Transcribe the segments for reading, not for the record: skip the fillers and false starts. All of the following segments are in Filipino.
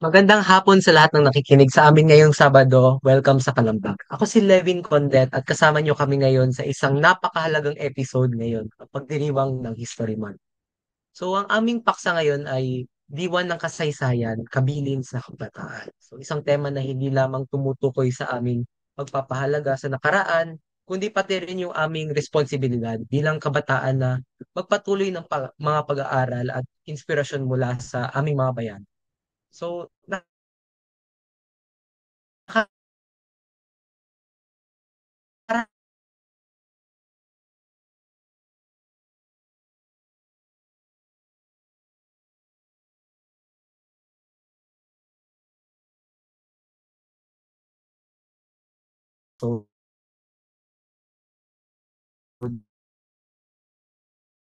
Magandang hapon sa lahat ng nakikinig sa amin ngayong Sabado. Welcome sa Kalambag. Ako si Levin Condet at kasama niyo kami ngayon sa isang napakahalagang episode ngayon, ang pagdiriwang ng History Month. So ang aming paksa ngayon ay diwan ng kasaysayan, kabilin sa kabataan. So isang tema na hindi lamang tumutukoy sa aming pagpapahalaga sa nakaraan, kundi pati rin yung aming responsibilidad bilang kabataan na magpatuloy ng mga pag-aaral at inspirasyon mula sa aming mga bayan. So, so,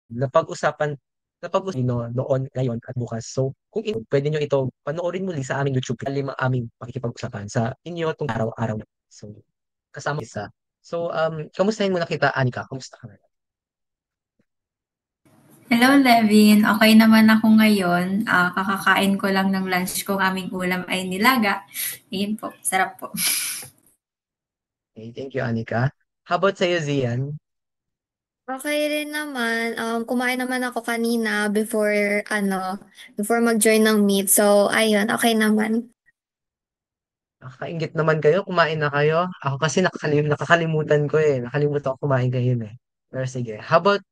napag-usapan noon, ngayon at bukas. So, kung pwede nyo ito panoorin muli sa aming YouTube, lima aming pakikipag-usapan sa inyo itong araw-araw. So, kasama isa. So, kamustahin muna kita, Anika? Kamusta ka? Hello, Levin. Okay naman ako ngayon. Kakakain ko lang ng lunch ko. Aming ulam ay nilaga. Ayun po, sarap po. Okay, thank you, Anika. How about sa'yo, Zian? Okay rin naman. Kumain naman ako kanina before mag-join ng meet. So, ayun, okay naman. Nakakaingit naman kayo, kumain na kayo. Ako kasi nakakalimutan ko eh. Nakalimutan ko kumain kayo eh. Pero sige, how about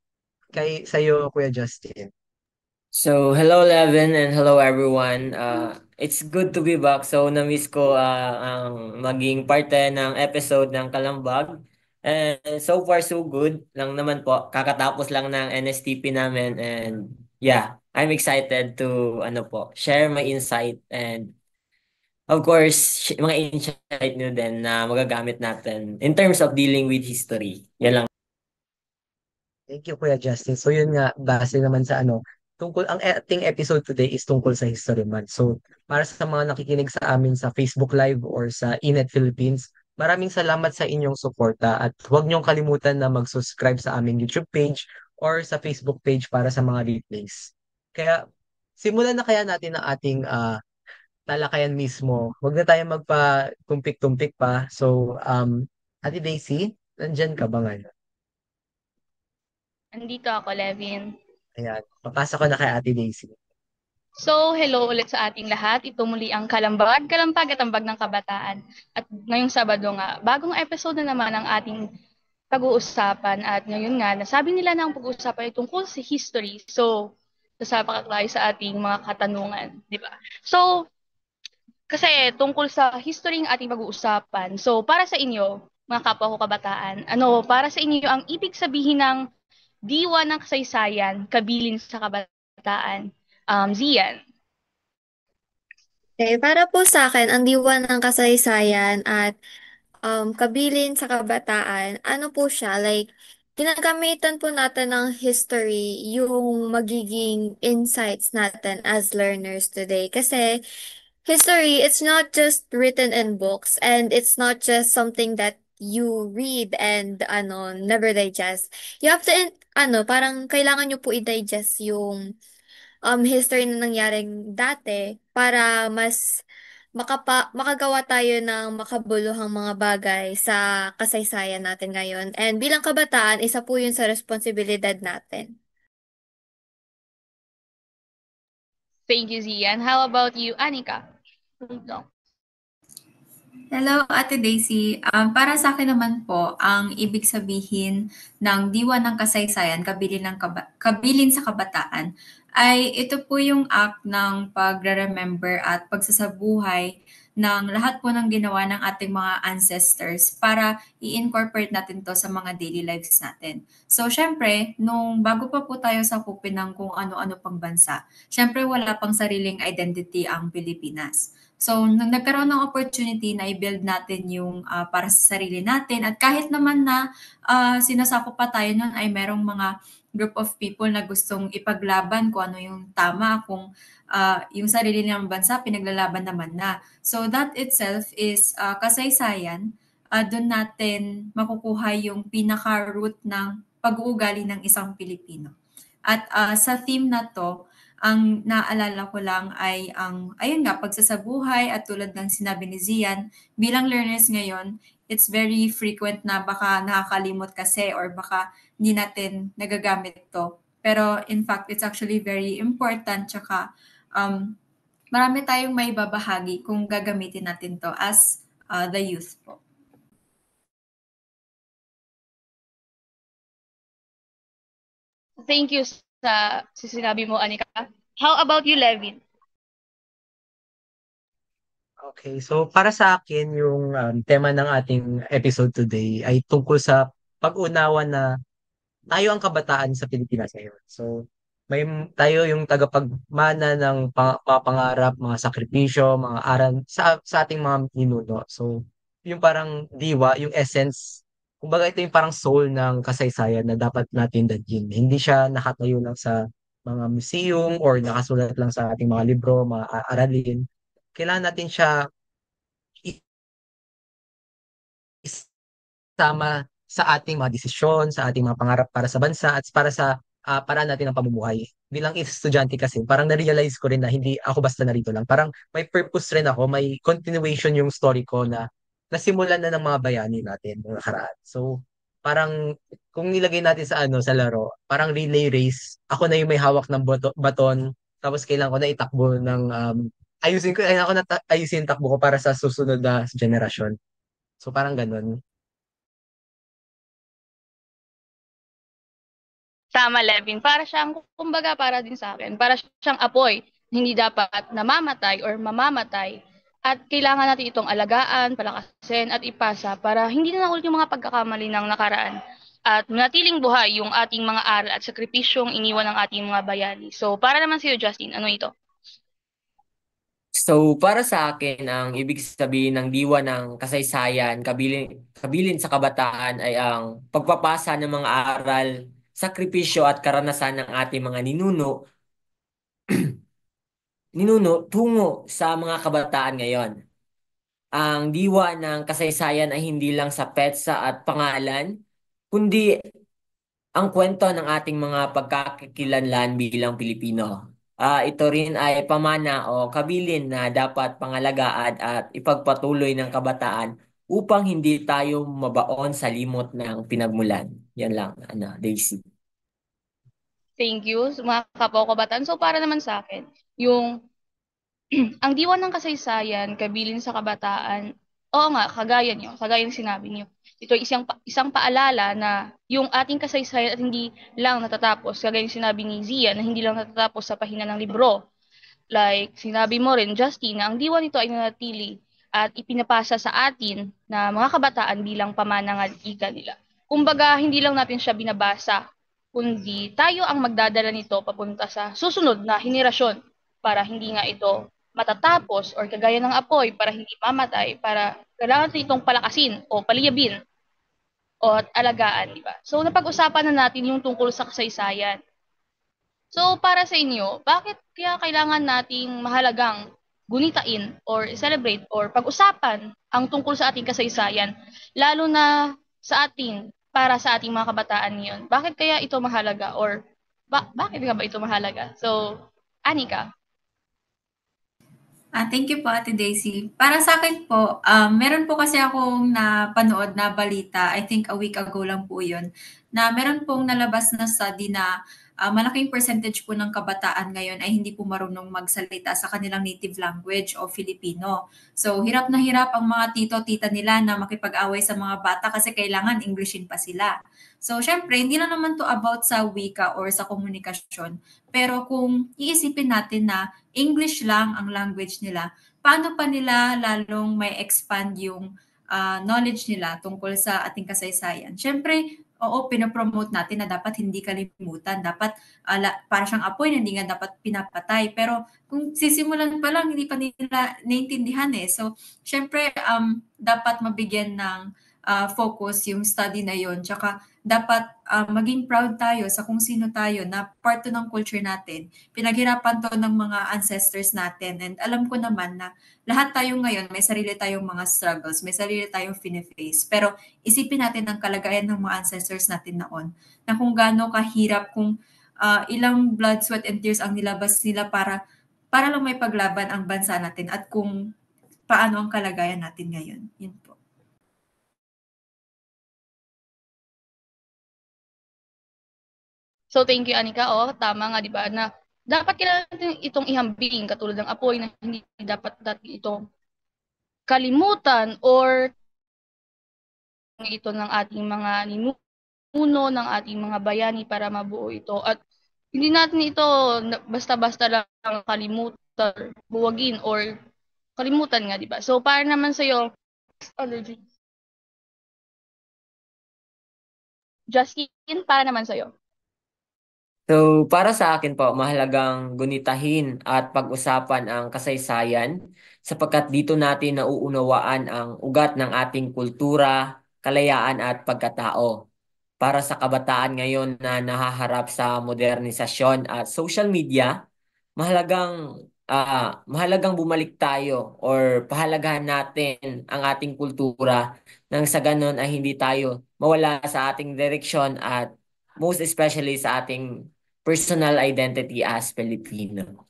sa'yo, Kuya Justin? So, hello Levin and hello everyone. It's good to be back. So, na-miss ko ang maging parte ng episode ng Kalambag. And so far so good lang naman po. Kakatapos lang ng NSTP namin and yeah, I'm excited to share my insight and of course, mga insight nyo din na magagamit natin in terms of dealing with history. Yan lang. Thank you, Kuya Justin. So yun nga, base naman sa ang ating episode today is tungkol sa History Month. So para sa mga nakikinig sa amin sa Facebook Live or sa Inet Philippines, maraming salamat sa inyong suporta at huwag niyong kalimutan na mag-subscribe sa aming YouTube page or sa Facebook page para sa mga replays. Kaya simulan na kaya natin ang ating talakayan mismo. Huwag na tayo magpa-tumpik-tumpik pa. So, Ate Daisy, nandyan ka ba ngayon? Andito ako, Levin. Ayan, papasa ko na kay Ate Daisy. So, hello ulit sa ating lahat. Ito muli ang Kalambag, Kalampag at Ambag ng Kabataan. At ngayong Sabado nga, bagong episode na naman ang ating pag-uusapan. At ngayon nga, nasabi nila na ang pag-uusapan ay tungkol sa history. So, sasapa tayo sa ating mga katanungan, di ba? So, kasi tungkol sa history ang ating pag-uusapan. So, para sa inyo, mga kapwa ko kabataan, para sa inyo ang ibig sabihin ng diwa ng kasaysayan, kabilin sa kabataan? Zian. Okay, para po sa akin, ang diwa ng kasaysayan at kabilin sa kabataan, ano po siya, like, ginagamitan po natin ng history yung magiging insights natin as learners today. Kasi history, it's not just written in books and it's not just something that you read and never digest. You have to, parang kailangan nyo po i-digest yung history na nangyaring dati para mas makagawa tayo ng makabuluhang mga bagay sa kasaysayan natin ngayon. And bilang kabataan, isa po yun sa responsibilidad natin. Thank you, Zian. How about you, Anika? No. Hello, Ate Daisy. Para sa akin naman po, ang ibig sabihin ng diwa ng kasaysayan, kabilin sa kabataan, ay ito po yung act ng pagre-remember at pagsasabuhay ng lahat po ng ginawa ng ating mga ancestors para i-incorporate natin to sa mga daily lives natin. So, syempre, nung bago pa po tayo sakupin ng kung ano-ano pang bansa, syempre wala pang sariling identity ang Pilipinas. So, nung nagkaroon ng opportunity na i-build natin yung para sa sarili natin at kahit naman na sinasako pa tayo nun ay merong mga group of people na gustong ipaglaban kung ano yung tama, kung yung sarili ng bansa pinaglalaban naman na. So, that itself is kasaysayan. Doon natin makukuha yung pinaka-root ng pag-uugali ng isang Pilipino. At sa theme na to, ang naalala ko lang ay ayun nga, pagsasabuhay at tulad ng sinabi ni Zian, bilang learners ngayon, it's very frequent na baka nakakalimot kasi or baka hindi natin nagagamit to. Pero in fact, it's actually very important tsaka um, marami tayong may babahagi kung gagamitin natin to as the youth po. Thank you sa sinabi mo, Anika. How about you, Levin? Okay, so para sa akin, yung tema ng ating episode today ay tungkol sa pag-unawa na tayo ang kabataan sa Pilipinas ngayon. So, tayo yung tagapagmana ng mga pangarap, mga sakripisyo, mga aral sa ating mga ninuno. So, yung parang diwa, yung essence, kumbaga ito yung parang soul ng kasaysayan na dapat natin dadin. Hindi siya nakatayo lang sa mga museum or nakasulat lang sa ating mga libro, mga aralin. Kailangan natin siya isama sa ating mga desisyon, sa ating mga pangarap para sa bansa at para sa paraan natin ng pamumuhay. Bilang estudyante kasi, parang na-realize ko rin na hindi ako basta narito lang. Parang may purpose rin ako, may continuation yung story ko na nasimulan na ng mga bayani natin noong nakaraan. So, parang kung nilagay natin sa sa laro, parang relay race, ako na yung may hawak ng baton, tapos kailangan ko na itakbo ng kailangan ko na ayusin yung takbo ko para sa susunod na generasyon. So, parang ganun. Tama, Levin. Para siyang, kumbaga para din sa akin, para siyang apoy, hindi dapat namamatay or mamamatay. At kailangan natin itong alagaan, palakasin, at ipasa para hindi na ulit yung mga pagkakamali ng nakaraan. At manatiling buhay yung ating mga aral at sakripisyong iniwan ng ating mga bayani. So, para naman sa'yo, Justin, ano ito? So, para sa akin, ang ibig sabihin ng diwa ng kasaysayan, kabilin sa kabataan ay ang pagpapasa ng mga aral, sakripisyo at karanasan ng ating mga ninuno tungo sa mga kabataan ngayon. Ang diwa ng kasaysayan ay hindi lang sa petsa at pangalan, kundi ang kwento ng ating mga pagkakakilanlan bilang Pilipino. Ito rin ay pamana o kabilin na dapat pangalagaan at ipagpatuloy ng kabataan upang hindi tayo mabaon sa limot ng pinagmulan. Yan lang, Daisy. Thank you, mga kapwa-kabataan. So, para naman sa akin, yung ang diwa ng kasaysayan, kabilin sa kabataan, oo nga, kagaya ng sinabi niyo. Ito ay isang paalala na yung ating kasaysayan at hindi lang natatapos, kagaya ng sinabi ni Zia, na hindi lang natatapos sa pahina ng libro. Like, sinabi mo rin, Justin, na ang diwa nito ay nanatili at ipinapasa sa atin na mga kabataan bilang pamanangan ika nila. Kumbaga, hindi lang natin siya binabasa, kundi tayo ang magdadala nito papunta sa susunod na henerasyon para hindi nga ito matatapos or kagaya ng apoy para hindi mamatay, para kailangan natin itong palakasin o paliyabin o alagaan, di ba? So, napag-usapan na natin yung tungkol sa kasaysayan. So, para sa inyo, bakit kaya kailangan nating mahalagang gunitain or celebrate or pag-usapan ang tungkol sa ating kasaysayan, lalo na sa ating, para sa ating mga kabataan ngayon? Bakit kaya ito mahalaga or bakit nga ba ito mahalaga? So, Anika. Thank you po, Ate Daisy. Para sa akin po, meron po kasi akong napanood na balita, I think a week ago lang po yun, na meron pong nalabas na study na malaking percentage po ng kabataan ngayon ay hindi po marunong magsalita sa kanilang native language o Filipino. So, hirap na hirap ang mga tito-tita nila na makipag-away sa mga bata kasi kailangan Englishin pa sila. So, syempre, hindi na naman to about sa wika or sa komunikasyon. Pero kung iisipin natin na English lang ang language nila, paano pa nila lalong may expand yung knowledge nila tungkol sa ating kasaysayan? Siyempre, oo, pinopromote natin na dapat hindi kalimutan, dapat para siyang apoy na hindi nga dapat pinapatay. Pero kung sisimulan pa lang, hindi pa nila naintindihan eh. So, siyempre, dapat mabigyan ng focus yung study na yon. Tsaka dapat maging proud tayo sa kung sino tayo na part to ng culture natin. Pinaghirapan to ng mga ancestors natin. And alam ko naman na lahat tayo ngayon, may sarili tayong mga struggles, may sarili tayong finiface. Pero isipin natin ang kalagayan ng mga ancestors natin noon, na kung gaano kahirap, kung ilang blood, sweat, and tears ang nilabas nila para lang may paglaban ang bansa natin at kung paano ang kalagayan natin ngayon. Yun po. So thank you Anika. Tama nga 'di ba na dapat kailangan natin itong ihambing katulad ng apoy na hindi dapat itong kalimutan or ito ng ating mga ninuno, ng ating mga bayani para mabuo ito. At hindi natin ito basta-basta lang kalimutan, buwagin or kalimutan nga 'di ba? So para naman sa iyo, allergy. Justine, para naman sa iyo. So, para sa akin po, mahalagang gunitahin at pag-usapan ang kasaysayan sapagkat dito natin nauunawaan ang ugat ng ating kultura, kalayaan at pagkatao. Para sa kabataan ngayon na nahaharap sa modernisasyon at social media, mahalagang bumalik tayo or pahalagahan natin ang ating kultura nang sa ganon ay hindi tayo mawala sa ating direksyon at most especially sa ating personal identity as Filipino.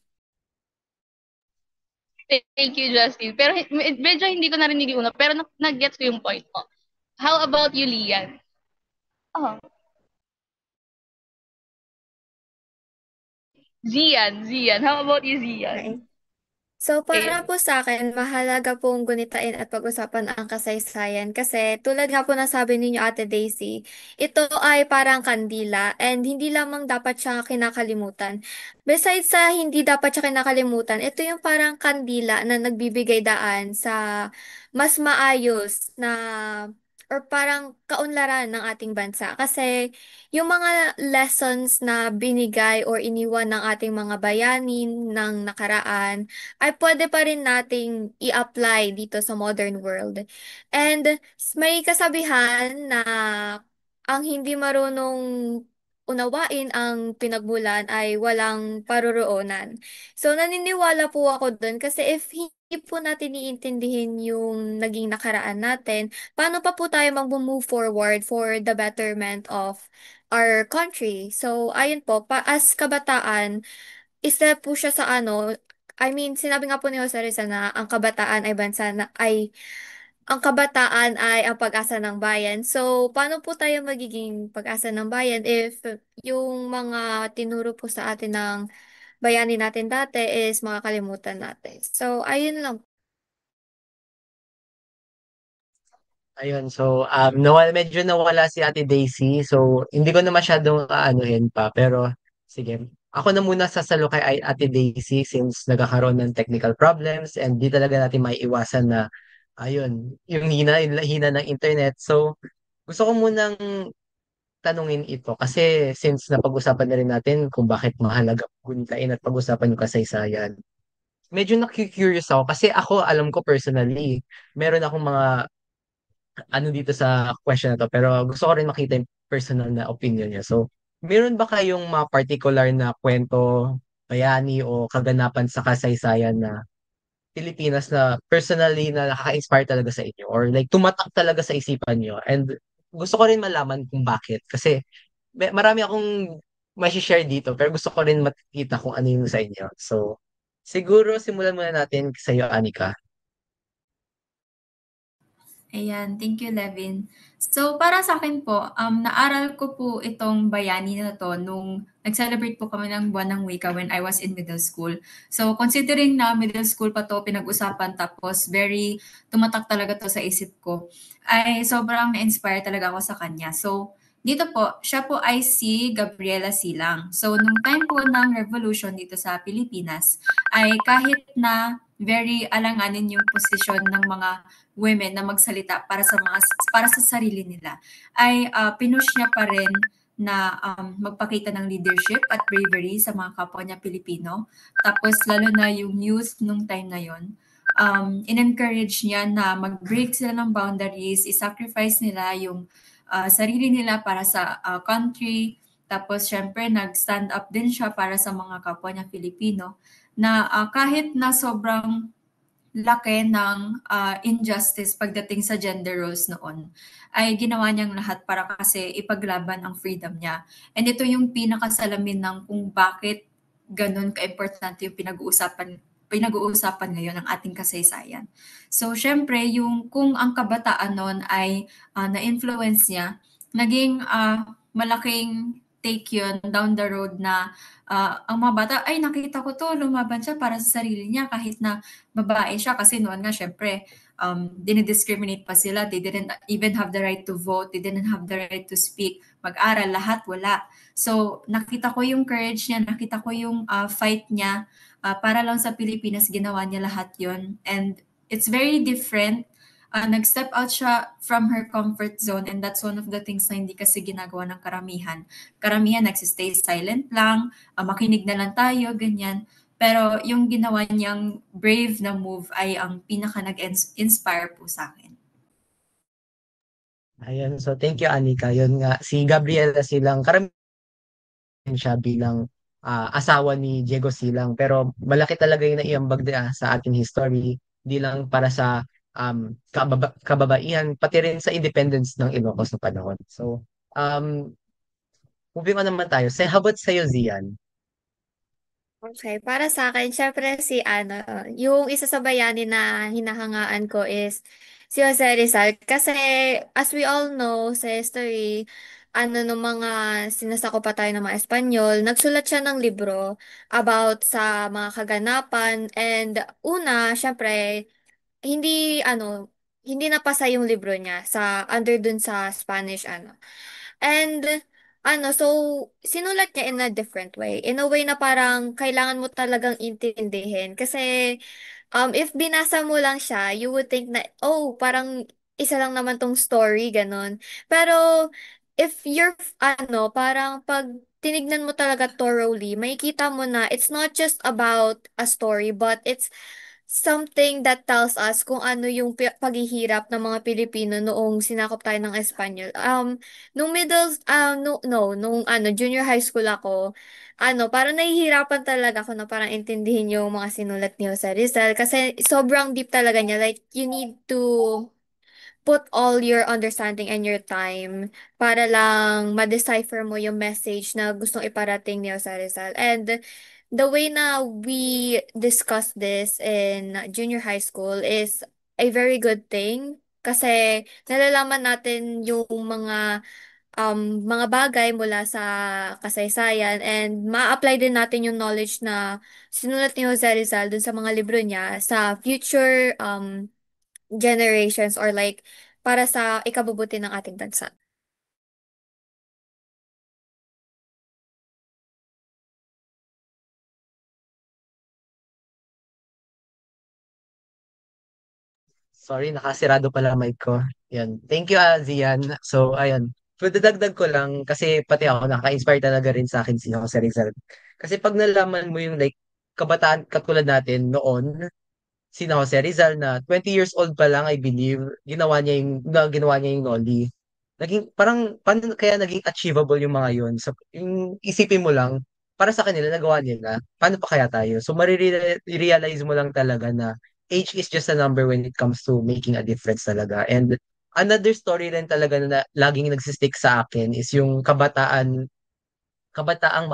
Thank you, Justin. Pero medyo hindi ko narinig yung una, pero nag-gets ko yung point mo. How about you, Lian? Oh. Zian. How about you, Zian? Okay. So, para po sa akin, mahalaga pong gunitain at pag-usapan ang kasaysayan kasi tulad nga po na sabi ninyo Ate Daisy, ito ay parang kandila and hindi lamang dapat siya kinakalimutan. Besides sa hindi dapat siya kinakalimutan, ito yung parang kandila na nagbibigay daan sa mas maayos na or parang kaunlaran ng ating bansa. Kasi yung mga lessons na binigay or iniwan ng ating mga bayani ng nakaraan, ay pwede pa rin nating i-apply dito sa modern world. And may kasabihan na ang hindi marunong unawain ang pinagmulan ay walang paruroonan. So naniniwala po ako dun kasi if hindi po natin iintindihin yung naging nakaraan natin, paano pa po tayo mag-move forward for the betterment of our country? So ayun po, as kabataan, isa po siya sa I mean, sinabi nga po ni Jose Rizal na ang kabataan ay ang pag-asa ng bayan. So, paano po tayo magiging pag-asa ng bayan if yung mga tinuro po sa atin ng bayani natin dati is makakalimutan natin. So, ayun lang. Ayun, so medyo nawala si Ate Daisy. So hindi ko na masyadong aanuhin pa, pero sige. Ako na muna sasalo kay Ate Daisy since nagkakaroon ng technical problems and di talaga natin maiiwasan na ayun, yung hina ng internet. So gusto ko munang tanungin ito kasi since napag-usapan na rin natin kung bakit mahalaga gunitain at pag-usapan yung kasaysayan. Medyo na-curious ako kasi ako alam ko personally, meron akong mga dito sa question na to, pero gusto ko rin makita yung personal na opinion niya. So, meron ba kayong mga particular na kwento, bayani o kaganapan sa kasaysayan na Pilipinas na personally na nakaka-inspire talaga sa inyo or like tumatak talaga sa isipan niyo? And gusto ko rin malaman kung bakit kasi marami akong share dito pero gusto ko rin makita kung ano yung sa inyo. So, siguro simulan muna natin sa iyo, Anika. Ayan, thank you, Levin. So, para sa akin po, naaral ko po itong bayani na to nung nag-celebrate po kami ng Buwan ng Wika when I was in middle school. So, considering na middle school pa to pinag-usapan tapos very tumatak talaga to sa isip ko, ay sobrang na-inspire talaga ako sa kanya. So, dito po, siya po ay si Gabriela Silang. So, nung time po ng revolution dito sa Pilipinas, ay kahit na very alanganin yung posisyon ng mga women na magsalita para sa sarili nila ay pinush niya pa rin na magpakita ng leadership at bravery sa mga kapwa niya Pilipino. Tapos lalo na yung youth nung time na yon, in-encourage niya na mag-break sila ng boundaries, i-sacrifice nila yung sarili nila para sa country. Tapos syempre nag-stand up din siya para sa mga kapwa niya Pilipino na kahit na sobrang laki ng injustice pagdating sa gender roles noon, ay ginawa niyang lahat para kasi ipaglaban ang freedom niya. And ito yung pinakasalamin ng kung bakit ganun ka-importante yung pinag-uusapan ngayon ng ating kasaysayan. So, syempre, kung ang kabataan noon ay na-influence niya, naging malaking take yun down the road na ang mga bata, ay nakita ko to, lumaban siya para sa sarili niya kahit na babae siya kasi noon nga syempre dinidiscriminate pa sila. They didn't even have the right to vote. They didn't have the right to speak. Mag-aral, lahat wala. So nakita ko yung courage niya, nakita ko yung fight niya para lang sa Pilipinas, ginawa niya lahat yon. And it's very different. Nag-step out siya from her comfort zone and that's one of the things na hindi kasi ginagawa ng karamihan. Karamihan nagsistay silent lang, makinig na lang tayo, ganyan. Pero yung ginawa niyang brave na move ay ang pinaka nag-inspire po sa akin. Ayan, so thank you, Anika. Yun nga, si Gabriela Silang, karamihan siya bilang asawa ni Diego Silang. Pero malaki talaga yung naiambag sa ating history, di lang para sa kababaihan, pati rin sa independence ng Ilocos sa panahon. So, moving on naman tayo. How about sa'yo, Zian? Okay, para sa akin, syempre si ano, yung isa sa bayani na hinahangaan ko is si Jose Rizal. Kasi as we all know sa history, ano nung mga sinasako pa tayo ng mga Espanyol, nagsulat siya ng libro about sa mga kaganapan and una, syempre, hindi napasa yung libro niya sa under dun sa Spanish And so sinulat niya in a different way. In a way na parang kailangan mo talagang intindihin kasi if binasa mo lang siya, you would think na oh, parang isa lang naman tong story ganon. Pero if you're parang pag tinignan mo talaga thoroughly, makikita mo na it's not just about a story but it's something that tells us kung ano yung paghihirap ng mga Pilipino noong sinakop tayo ng Espanyol. Nung nung junior high school ako, parang nahihirapan talaga ako na parang intindihin yung mga sinulat ni Jose Rizal kasi sobrang deep talaga niya. Like, you need to put all your understanding and your time para lang ma-decipher mo yung message na gustong iparating ni Jose Rizal. And the way na we discuss this in junior high school is a very good thing kasi nalalaman natin yung mga bagay mula sa kasaysayan and ma-apply din natin yung knowledge na sinulat ni Jose Rizal dun sa mga libro niya sa future generations or like para sa ikabubuti ng ating bansa. Sorry, nakasirado pala mic ko. Yan. Thank you, Zian. So, ayun. Dagdag ko lang, kasi pati ako, nakaka-inspire talaga rin sa akin si Jose Rizal. Kasi pag nalaman mo yung like, kabataan katulad natin noon, si Jose Rizal na 20 years old pa lang, I believe, ginawa niya yung Noli. Naging, parang, paano kaya naging achievable yung mga yun? So, yung isipin mo lang, para sa kanila, nagawa nila, paano pa kaya tayo? So, marirealize mo lang talaga na age is just a number when it comes to making a difference talaga. And another story rin talaga na laging nagsistick sa akin is yung kabataang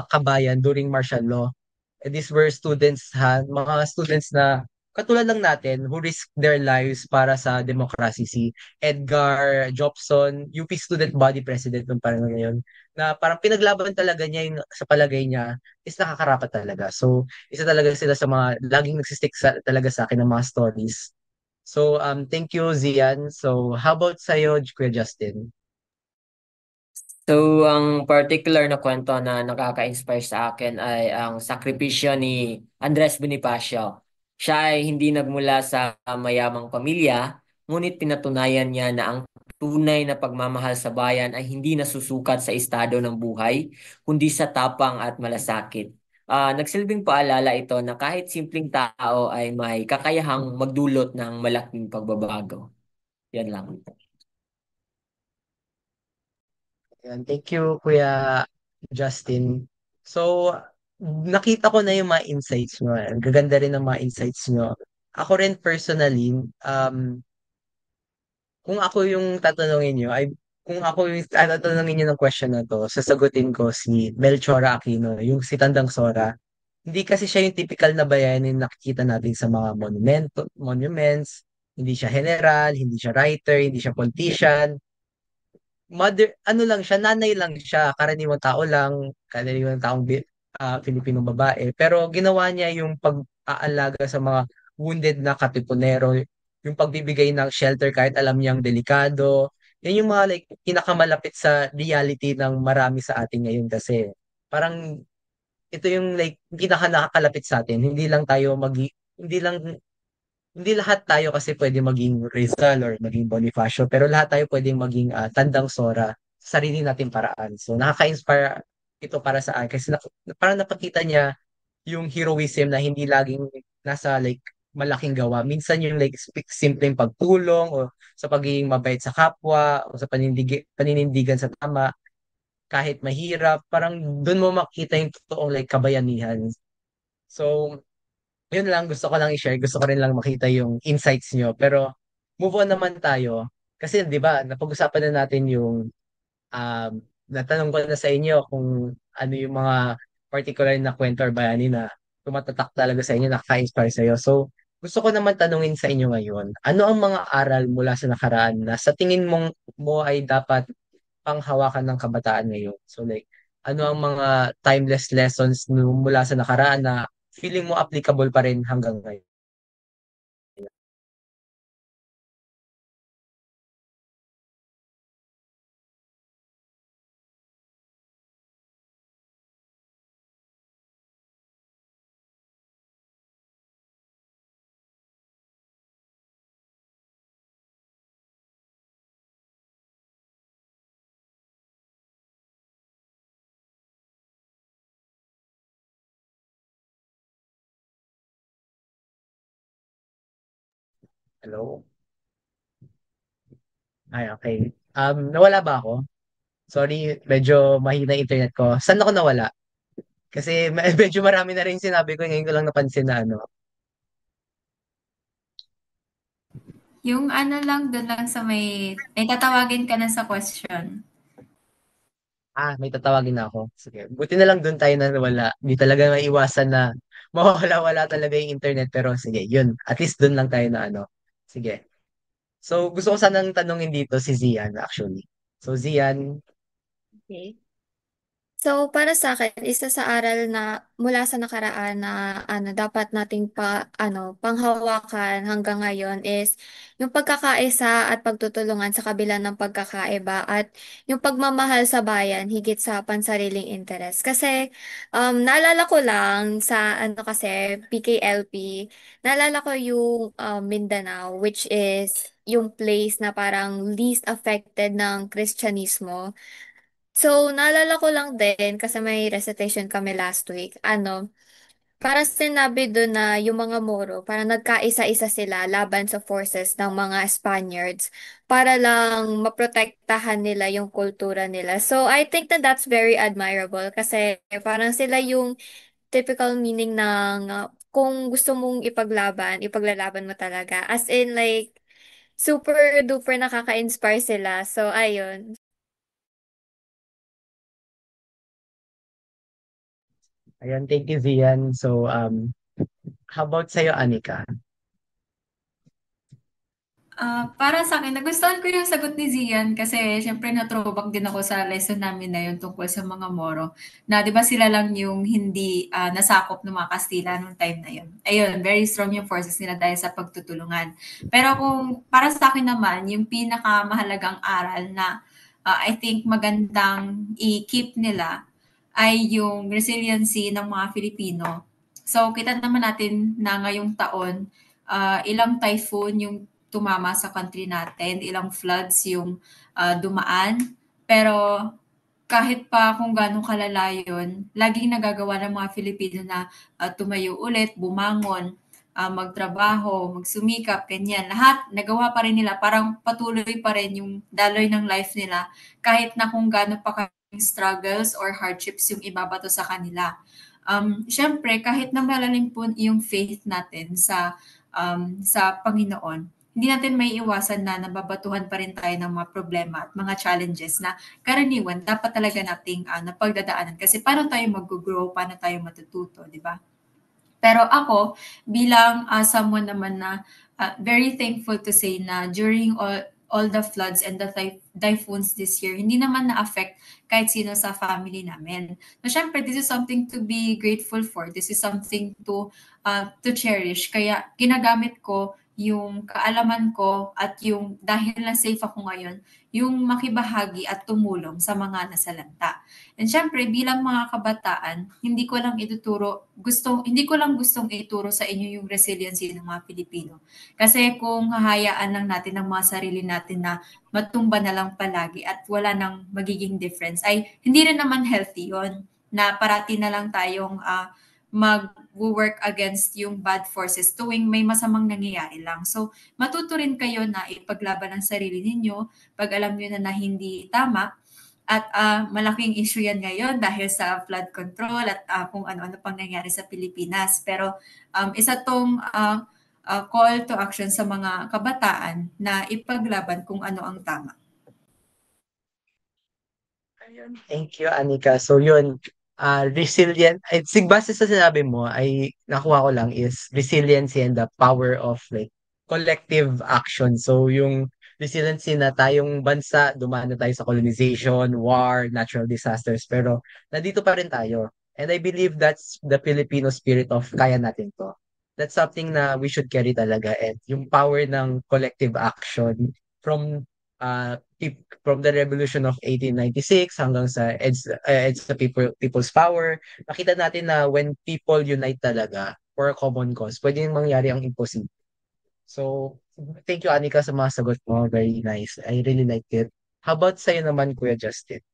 kabayan during martial law. And these were students mga students na katulad lang natin who risk their lives para sa democracy. Si Edgar Jobson, UP Student Body President nung parang ngayon, na parang pinaglaban talaga niya yung sa palagay niya is nakakarapat talaga. So, isa talaga sila sa mga laging nagsistick talaga sa akin ng mga stories. So, thank you, Zian. So, how about sa'yo, Kuya Justin? So, ang particular na kwento na nakaka-inspire sa akin ay ang sakripisyo ni Andres Bonifacio. Siya ay hindi nagmula sa mayamang pamilya, ngunit pinatunayan niya na ang tunay na pagmamahal sa bayan ay hindi nasusukat sa estado ng buhay, kundi sa tapang at malasakit. Nagsilbing paalala ito na kahit simpleng tao ay may kakayahang magdulot ng malaking pagbabago. Yan lang. Yan. Thank you, Kuya Justin. So, nakita ko na yung mga insights mo. Ang gaganda rin ng mga insights nyo. ako rin personally, kung ako yung tatanungin nyo, ay kung ako yung tatanungin nyo ng question na to, sasagutin ko si Melchora Aquino, yung si Tandang Sora. Hindi kasi siya yung typical na bayani na nakikita natin sa mga monuments. Hindi siya general, hindi siya writer, hindi siya politician. Mother, ano lang siya, nanay lang siya, karaniwang tao lang, karaniwang taong Filipinong babae. Pero ginawa niya yung pag-aalaga sa mga wounded na katipunero, yung pagbibigay ng shelter kahit alam niyang delikado. Yan yung mga like pinakamalapit sa reality ng marami sa atin ngayon kasi parang ito yung like pinaka nakakalapit sa atin. Hindi lang hindi lahat tayo kasi pwede maging Rizal or maging Bonifacio, pero lahat tayo pwedeng maging Tandang Sora sa sarili nating paraan. So nakaka-inspire ito para sa akin kasi parang napakita niya yung heroism na hindi laging nasa like malaking gawa. Minsan yung like simpleng pagtulong o sa pagiging mabait sa kapwa o sa paninindigan sa tama kahit mahirap, parang doon mo makita yung totoong like kabayanihan. So, yun lang, gusto ko lang i-share. Gusto ko rin lang makita yung insights nyo. Pero, move on naman tayo. Kasi, di ba, napag-usapan na natin yung, um, natanong ko na sa inyo kung ano yung mga particular na kwento or bayani na tumatatak talaga sa inyo, nakaka-inspire sa iyo. So, gusto ko naman tanungin sa inyo ngayon, ano ang mga aral mula sa nakaraan na sa tingin mo ay dapat panghawakan ng kabataan ngayon? So, like, ano ang mga timeless lessons mula sa nakaraan na feeling mo applicable pa rin hanggang ngayon? Hello? Ay, okay. Nawala ba ako? Sorry, medyo mahina internet ko. Saan ako nawala? Kasi medyo marami na rin sinabi ko, ngayon ko lang napansin na ano. Yung ano lang, doon lang sa may tatawagin ka na sa question. May tatawagin na ako. Sige. Buti na lang doon tayo na nawala. Hindi talaga maiwasan na mawawala-wala talaga yung internet. Pero sige, yun. At least doon lang tayo na ano. Sige. So, gusto ko sanang tanungin dito si Zian actually. So, Zian, Okay. So, para sa akin, isa sa aral na mula sa nakaraan na dapat nating panghawakan hanggang ngayon is yung pagkakaisa at pagtutulungan sa kabila ng pagkakaiba at yung pagmamahal sa bayan higit sa pansariling interes. Kasi naalala ko lang sa kasi PKLP, naalala ko yung Mindanao, which is yung place na parang least affected ng Kristyanismo. So, naalala ko lang din kasi may recitation kami last week. Para sinabi doon na yung mga Moro, para nagkaisa-isa sila laban sa forces ng mga Spaniards para lang maprotektahan nila yung kultura nila. So, I think that that's very admirable kasi parang sila yung typical meaning ng kung gusto mong ipaglaban, ipaglalaban mo talaga. As in like, super duper nakaka-inspire sila. So, ayun. ayan, thank you, Zian. So, how about sa'yo, Anika? Para sa akin, nagustuhan ko yung sagot ni Zian kasi siyempre na-throwback din ako sa lesson namin na yun tungkol sa mga Moro. Na 'di ba sila lang yung hindi nasakop ng mga Kastila nung time na yun. Ayun, very strong yung forces nila dahil sa pagtutulungan. Pero kung para sa akin naman, yung pinakamahalagang aral na I think magandang i-keep nila ay yung resiliency ng mga Filipino. So, kita naman natin na ngayong taon, ilang typhoon yung tumama sa country natin, ilang floods yung dumaan. Pero kahit pa kung gano'ng kalala yun, laging nagagawa ng mga Filipino na tumayo ulit, bumangon, magtrabaho, magsumikap, ganyan. Lahat nagawa pa rin nila, parang patuloy pa rin yung daloy ng life nila kahit na kung gaano pa kaming struggles or hardships yung ibabato sa kanila. Siyempre, kahit na malalim po yung faith natin sa sa Panginoon, hindi natin may iwasan na nababatuhan pa rin tayo ng mga problema at mga challenges na karaniwan dapat talaga nating napagdadaanan. Kasi paano tayo mag-grow, paano tayo matututo, di ba? Pero ako, bilang someone naman na very thankful to say na during all the floods and the typhoons this year, hindi naman na-affect kahit sino sa family namin. Na syempre, this is something to be grateful for. This is something to cherish. Kaya ginagamit ko yung kaalaman ko at yung dahil na safe ako ngayon, yung makibahagi at tumulong sa mga nasalanta. And syempre, bilang mga kabataan, hindi ko lang gustong ituro sa inyo yung resiliency ng mga Pilipino. Kasi kung hahayaan lang natin ang mga sarili natin na matumba na lang palagi at wala nang magiging difference, ay hindi rin naman healthy yon na parati na lang tayong mag-work against yung bad forces tuwing may masamang nangyayari lang. So, matuto rin kayo na ipaglaban ang sarili ninyo pag alam nyo na hindi tama. At malaking issue yan ngayon dahil sa flood control at kung ano-ano pang nangyari sa Pilipinas. Pero isa tong call to action sa mga kabataan na ipaglaban kung ano ang tama. Ayun. Thank you, Anika. So yun, resilient, base sa sinabi mo, ay nakuha ko lang is resiliency and the power of like collective action. So yung resiliency na tayong bansa, dumaan na tayo sa colonization, war, natural disasters, pero nandito pa rin tayo. And I believe that's the Filipino spirit of kaya natin to. That's something na we should carry talaga. And yung power ng collective action from from the revolution of 1896 hanggang sa EDSA People's Power, nakita natin na when people unite talaga for a common cause, pwede nang mangyari ang impossible. So, thank you, Anika, sa mga sagot mo. Very nice. I really liked it. How about sa'yo naman, Kuya Justin?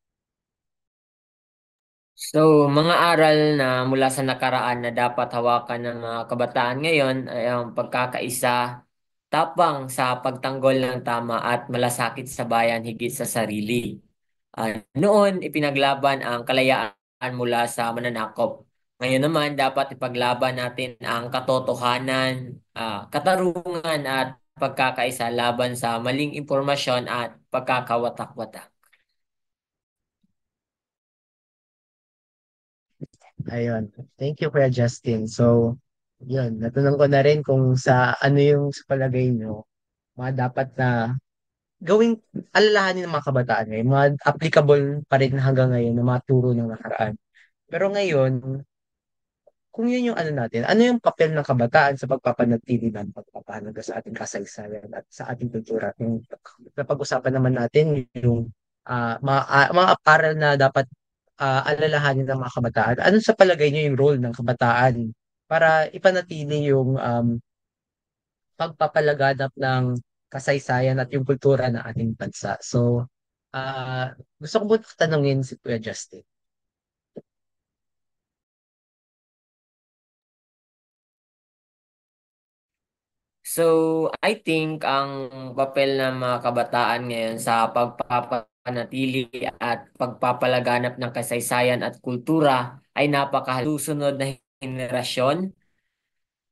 So, mga aral na mula sa nakaraan na dapat hawakan ng mga kabataan ngayon ay ang pagkakaisa, tapang sa pagtanggol ng tama at malasakit sa bayan higit sa sarili. Noon, ipinaglaban ang kalayaan mula sa mananakop. Ngayon naman, dapat ipaglaban natin ang katotohanan, katarungan at pagkakaisa laban sa maling impormasyon at pagkakawatak-watak. Ayun. Thank you, Kuya Justin. So, yun. Natanong ko na rin kung sa ano yung sa palagay nyo, mga dapat na gawing alalahanin ng mga kabataan ngayon, mga applicable pa rin hanggang ngayon ng mga turo ng nakaraan. Pero ngayon, kung yun yung ano natin, ano yung papel ng kabataan sa pagpapanatili ng pagpapahalaga sa ating kasaysayan at sa ating kultura? Yung napag-usapan naman natin yung mga aral na dapat alalahanin ng mga kabataan. Ano sa palagay niyo yung role ng kabataan para ipanatili yung pagpapalaganap ng kasaysayan at yung kultura ng ating bansa? So, gusto ko muna tanungin si Kuya Justin. So, I think ang papel ng mga kabataan ngayon sa pagpapanatili at pagpapalaganap ng kasaysayan at kultura ay napakasusunod na henerasyon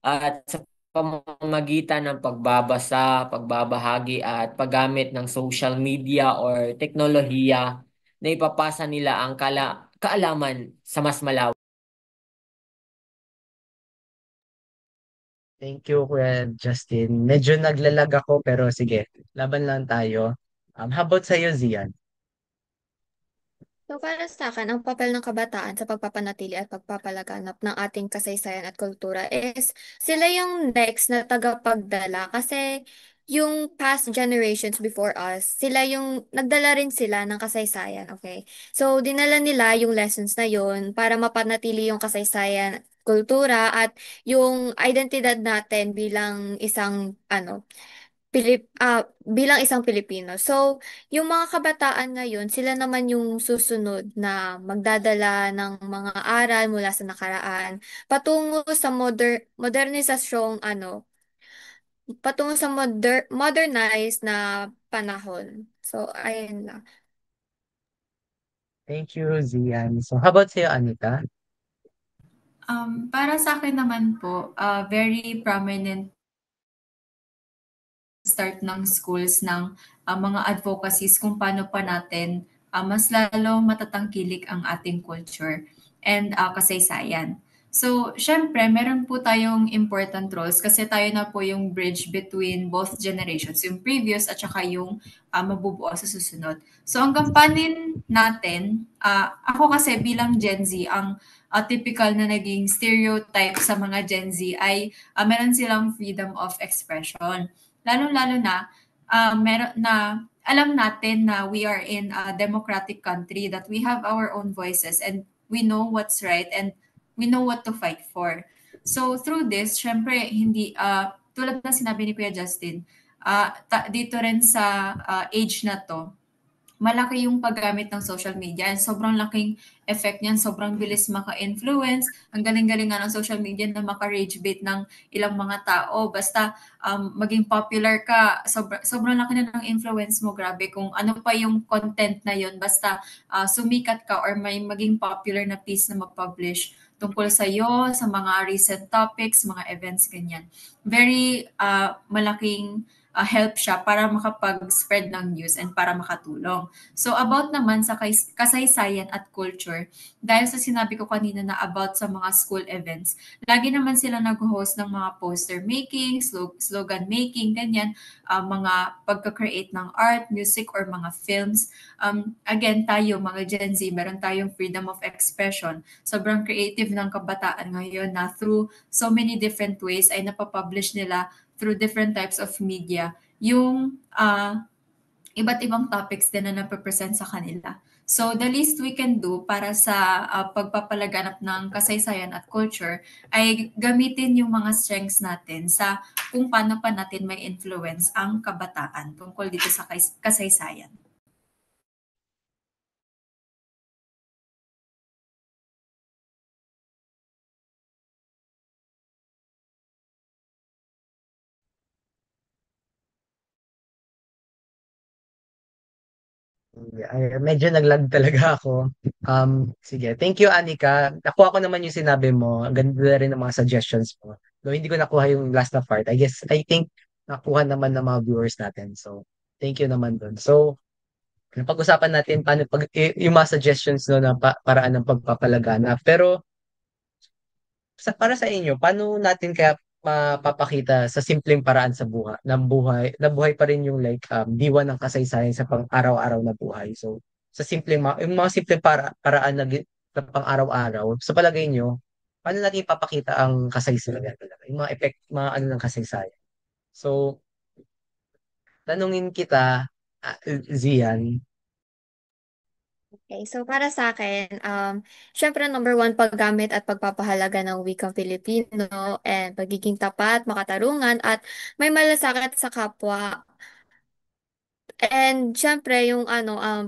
at sa pamamagitan ng pagbabasa, pagbabahagi at paggamit ng social media or teknolohiya na ipapasa nila ang kaalaman sa mas malawak. Thank you, Kuya Justin. Medyo naglalag ako, pero sige, laban lang tayo. How about sa'yo, Zian? So para sa akin, ang papel ng kabataan sa pagpapanatili at pagpapalaganap ng ating kasaysayan at kultura is sila yung next na tagapagdala kasi yung past generations before us, sila yung nagdala rin sila ng kasaysayan, okay? So dinala nila yung lessons na yun para mapanatili yung kasaysayan, kultura at yung identidad natin bilang isang bilang isang Pilipino. So, yung mga kabataan ngayon, sila naman yung susunod na magdadala ng mga aral mula sa nakaraan patungo sa patungo sa modernized na panahon. So, ayun lang. Thank you, Zian. So, how about sa'yo, Anita? Para sa akin naman po, very prominent pag-start ng schools ng mga advocacies kung paano pa natin mas lalo matatangkilik ang ating culture and kasaysayan. So, syempre, meron po tayong important roles kasi tayo na po yung bridge between both generations, yung previous at saka yung mabubuo sa susunod. So, ang gampanin natin, ako kasi bilang Gen Z, ang typical na naging stereotype sa mga Gen Z ay meron silang freedom of expression. Lalo-lalo na, meron na alam natin na we are in a democratic country, that we have our own voices and we know what's right and we know what to fight for. So through this, syempre, hindi, tulad na sinabi ni Kuya Justin, dito rin sa age na to, malaki yung paggamit ng social media and sobrang laking effect niyan, sobrang bilis maka-influence. Ang galing-galing nga ng social media na maka-rage bait ng ilang mga tao. Basta maging popular ka, sobrang laki na ng influence mo. Grabe kung ano pa yung content na yun. Basta sumikat ka or may maging popular na piece na mag-publish tungkol sa iyo, sa mga recent topics, mga events, ganyan. Very malaking help siya para makapag-spread ng news and para makatulong. So about naman sa kasaysayan at culture, dahil sa sinabi ko kanina na about sa mga school events, lagi naman sila nag-host ng mga poster making, slogan making, ganyan, mga pagka-create ng art, music, or mga films. Again, tayo, mga Gen Z, meron tayong freedom of expression. Sobrang creative ng kabataan ngayon na through so many different ways ay napapublish nila through different types of media, yung iba't ibang topics din na napapresent sa kanila. So the least we can do para sa pagpapalaganap ng kasaysayan at culture ay gamitin yung mga strengths natin sa kung paano pa natin may influence ang kabataan tungkol dito sa kasaysayan. Medyo naglag talaga ako. Sige. Thank you, Anika. Nakuha ko naman yung sinabi mo. Ang ganda rin ng mga suggestions mo. Though hindi ko nakuha yung last na part. I think nakuha naman ng mga viewers natin. So, thank you naman dun. So, pag-usapan natin paano yung mga suggestions no na paraan ng pagpapalagana. Pero para sa inyo, paano natin kaya mapapakita sa simpleng paraan sa buhay na buhay pa rin yung like diwa ng kasaysayan sa pang-araw-araw na buhay. So sa yung mga simpleng paraan na pang-araw-araw, sa palagay nyo, paano natin ipapakita ang kasaysayan talaga? Yung mga effect, mga ano ng kasaysayan. So tanungin kita, Zian. Okay, so para sa akin, syempre number one, paggamit at pagpapahalaga ng wikang Filipino and pagiging tapat, makatarungan at may malasakit sa kapwa. And syempre yung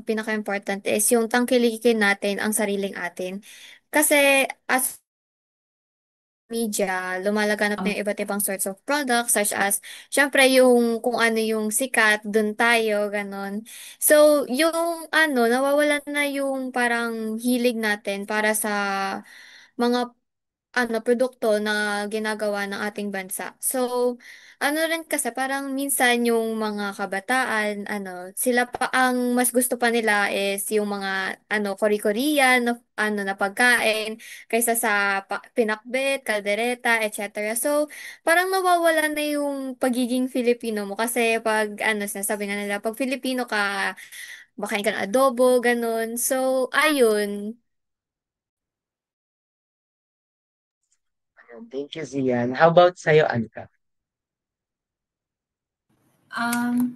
pinaka-important is yung tangkilikin natin ang sariling atin. Kasi as media, lumalaganap na yung iba't ibang sorts of products such as, syempre yung kung ano yung sikat, dun tayo, ganon. So, yung nawawalan na yung parang hilig natin para sa mga produkto na ginagawa ng ating bansa. So, rin kasi parang minsan yung mga kabataan, sila pa ang mas gusto pa nila is yung mga kori-koriyan na pagkain kaysa sa pinakbet, kaldereta, etc. So, parang nawawala na yung pagiging Filipino mo kasi pag sinasabi nga nila, pag Filipino ka, bakain ka ng adobo, ganun. So, ayun. Thank you, Zian. How about sa'yo, Anika?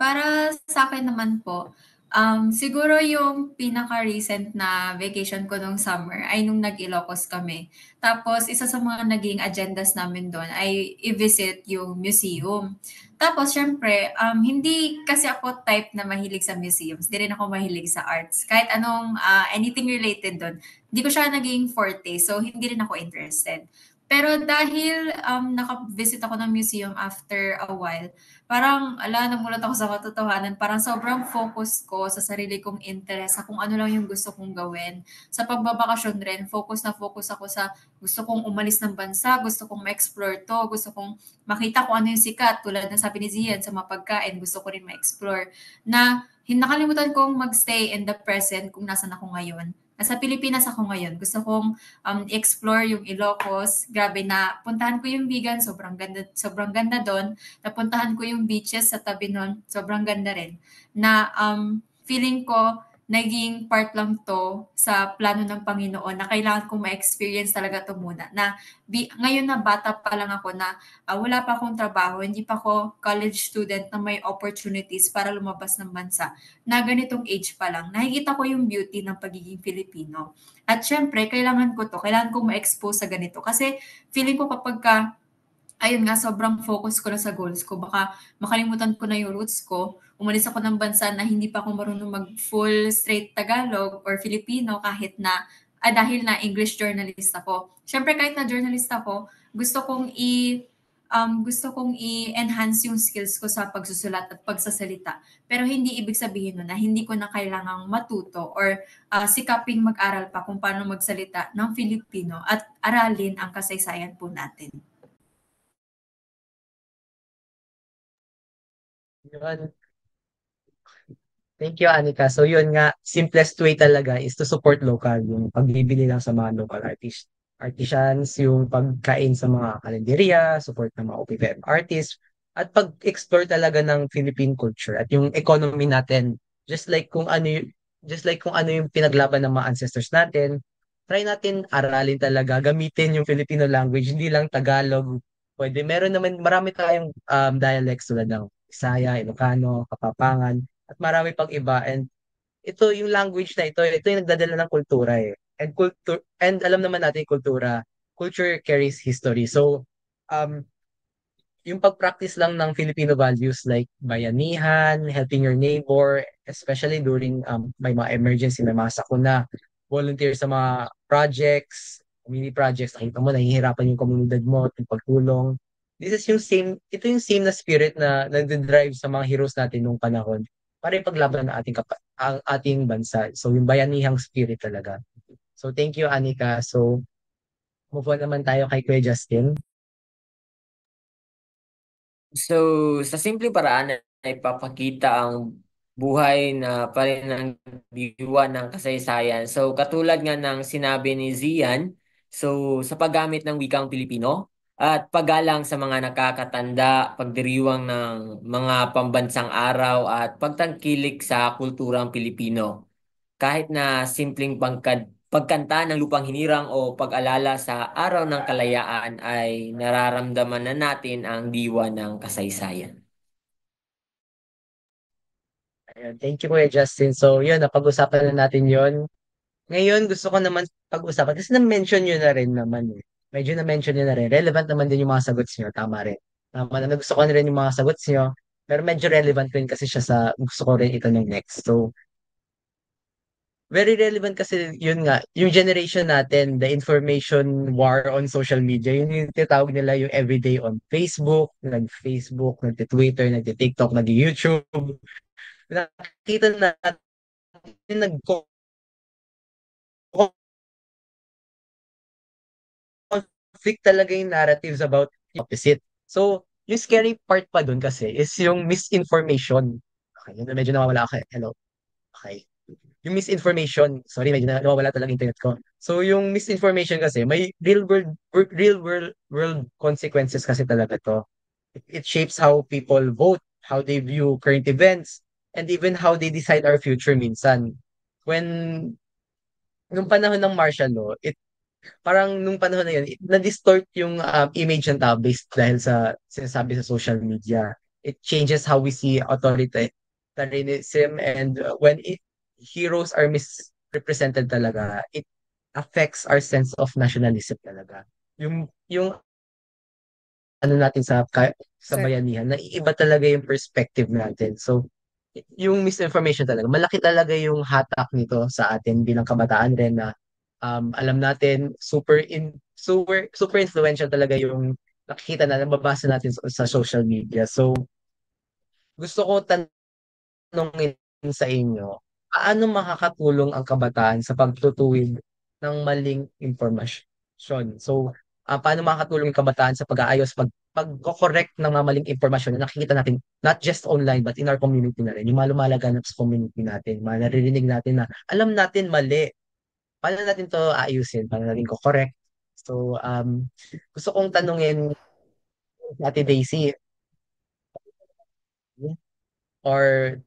Para sa akin naman po, siguro yung pinaka-recent na vacation ko nung summer ay nung nag-Ilocos kami. Tapos isa sa mga naging agendas namin doon ay i-visit yung museum. Tapos syempre, hindi kasi ako type na mahilig sa museums. Hindi rin ako mahilig sa arts. Kahit anong anything related doon, hindi ko siya naging forte. So hindi rin ako interested. Pero dahil naka-visit ako ng museum after a while, parang namulat ako sa katotohanan. Parang sobrang focus ko sa sarili kong interest, sa kung ano lang yung gusto kong gawin. Sa pagbabakasyon rin, focus ako sa gusto kong umalis ng bansa, gusto kong ma-explore to, gusto kong makita kung ano yung sikat. Tulad ng sabi ni Zian, sa mga pagkain, gusto ko rin ma-explore. Na nakalimutan kong magstay in the present kung nasan ako ngayon. Nasa Pilipinas ako ngayon. Gusto kong explore yung Ilocos. Grabe na puntahan ko yung Bigan, sobrang ganda doon. Napuntahan ko yung beaches sa tabi nun, sobrang ganda rin. Na feeling ko naging part lang to sa plano ng Panginoon na kailangan kong ma-experience talaga to muna. Na ngayon na bata pa lang ako na wala pa akong trabaho, hindi pa ako college student na may opportunities para lumabas ng bansa. Na ganitong age pa lang, nakikita ko yung beauty ng pagiging Filipino. At syempre, kailangan kong ma-expose sa ganito. Kasi feeling ko kapag ayun nga, sobrang focus ko na sa goals ko. Baka makalimutan ko na yung roots ko. Umalis ako ng bansa na hindi pa ako marunong mag-full straight Tagalog or Filipino kahit na, dahil na English journalist ako. Siyempre, kahit na journalist ako, gusto kong i-enhance yung skills ko sa pagsusulat at pagsasalita. Pero hindi ibig sabihin nun na hindi ko na kailangang matuto or sikaping mag-aral pa kung paano magsalita ng Filipino at aralin ang kasaysayan po natin. Yun. Thank you, Anika. So yun nga, simplest way talaga is to support local. Yung pagbibili lang sa mga local artisans, yung pagkain sa mga kalenderya, support ng mga OPVM artists, at pag-explore talaga ng Philippine culture at yung economy natin. Just like kung ano yung pinaglaban ng mga ancestors natin, try natin aralin talaga, gamitin yung Filipino language, hindi lang Tagalog. Pwede, meron naman, marami tayong dialects tulad ng Bisaya, Ilocano, Kapampangan, at marami pang iba. And ito yung language na ito yung nagdadala ng kultura eh. And alam naman natin yung culture carries history. So um yung pag-practice lang ng Filipino values like bayanihan, helping your neighbor, especially during may mga emergency, may mga sakuna, volunteer sa mga projects, community projects, nakita mo, nahihirapan yung komunidad mo, yung pagtulong. Ito yung same na spirit na nag-drive sa mga heroes natin nung panahon para ipaglaban ang ating bansa. So yung bayanihang spirit talaga. So thank you, Anika. So move on naman tayo kay Kuya Justin. So, sa simpleng paraan ay ipapakita ang buhay na pa rin ng diwa ng kasaysayan. So, katulad nga ng sinabi ni Zian, so sa paggamit ng wikang Pilipino at paggalang sa mga nakakatanda, pagdiriwang ng mga pambansang araw at pagtangkilik sa kulturang Pilipino. Kahit na simpleng pagkanta ng lupang hinirang o pag-alala sa araw ng kalayaan ay nararamdaman na natin ang diwa ng kasaysayan. Ayun, thank you, Kuya Justin. So yun, napag-usapan na natin yun. Ngayon, gusto ko naman pag-usapan kasi na-mention nyo na rin naman eh. Medyo na-mention nyo na rin. Relevant naman din yung mga sagot nyo. Tama rin. Tama na gusto ko na rin yung mga sagot nyo. Pero medyo relevant rin kasi siya sa gusto ko rin itanong next. So, very relevant kasi yun nga, yung generation natin, the information war on social media, yun yung tinatawag nila yung everyday on Facebook, nag-Twitter, nag-TikTok, nag-YouTube. Nakita natin conflict talaga yung narratives about the opposite. So, yung scary part pa dun kasi is yung misinformation. Okay, yun na medyo nawawala ako. Hello. Okay. Yung misinformation, sorry, medyo nawawala talaga internet ko. So, yung misinformation kasi, may real world consequences kasi talaga to. It shapes how people vote, how they view current events, and even how they decide our future minsan. When, nung panahon ng martial law, parang nung panahon na yun, na-distort yung image ng tao based dahil sa sinasabi sa social media. It changes how we see authoritarianism and heroes are misrepresented talaga, it affects our sense of nationalism talaga. Yung ano natin sa Sir. bayanihan, naiiba talaga yung perspective natin. So, yung misinformation talaga, malaki talaga yung hatak nito sa atin bilang kabataan rin na Alam natin, super influential talaga yung nakikita na nababasa natin sa social media. So, gusto ko tanungin sa inyo, paano makakatulong ang kabataan sa pagtutuwid ng maling impormasyon? So, paano makakatulong yung kabataan sa pag-aayos, pag-correct ng mga maling impormasyon na nakikita natin, not just online, but in our community na rin, yung mga lumalaganap sa community natin, mga naririnig natin na alam natin mali. Paano natin to ayusin? Paano natin ko correct? So, gusto kong tanungin si Ate Daisy, or